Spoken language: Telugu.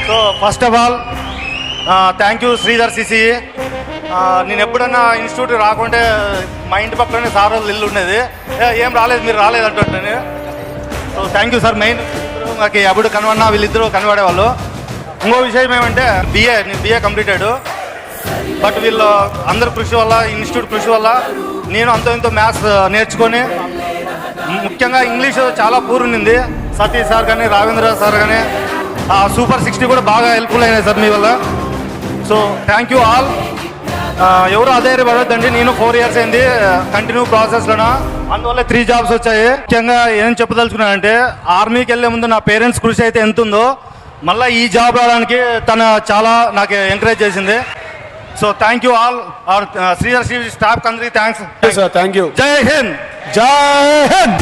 So first of all thank you Sridhar CC. నేను ఎప్పుడన్నా ఇన్స్టిట్యూట్ రాకుంటే మా ఇంటి పక్కనే సార్ వాళ్ళు ఇల్లు ఉండేది. ఏం రాలేదు, మీరు రాలేదు అంటుంటాను. So thank you sir. Main నాకు అప్పుడు కనబడినా వీళ్ళిద్దరూ కనబడేవాళ్ళు. ఇంకో విషయం ఏమంటే నేను బిఏ కంప్లీటెడ్. బట్ వీళ్ళు అందరు కృషి వల్ల, ఇన్స్టిట్యూట్ కృషి వల్ల నేను ఎంతో మ్యాథ్స్ నేర్చుకొని, ముఖ్యంగా ఇంగ్లీష్ చాలా పూర్ ఉండింది. సతీష్ సార్ కానీ, రావేంద్ర సార్ కానీ, సూపర్ 60 కూడా బాగా హెల్ప్ఫుల్ అయినాయి సార్ మీ వల్ల. So thank you all. ఎవరు అధైర్యపడొద్దండి. నేను 4 years అయింది కంటిన్యూ ప్రాసెస్లోనా, అందువల్ల 3 jobs వచ్చాయి. ముఖ్యంగా ఏం చెప్పదలుచుకున్నానంటే, ఆర్మీకి వెళ్ళే ముందు నా పేరెంట్స్ కృషి అయితే ఎంత ఉందో, మళ్ళీ ఈ జాబ్ రావడానికి తను చాలా నాకు ఎంకరేజ్ చేసింది. So thank you all. Sridhar staff అందరికీ థ్యాంక్స్. Thank you. జై హింద్. జై హింద్.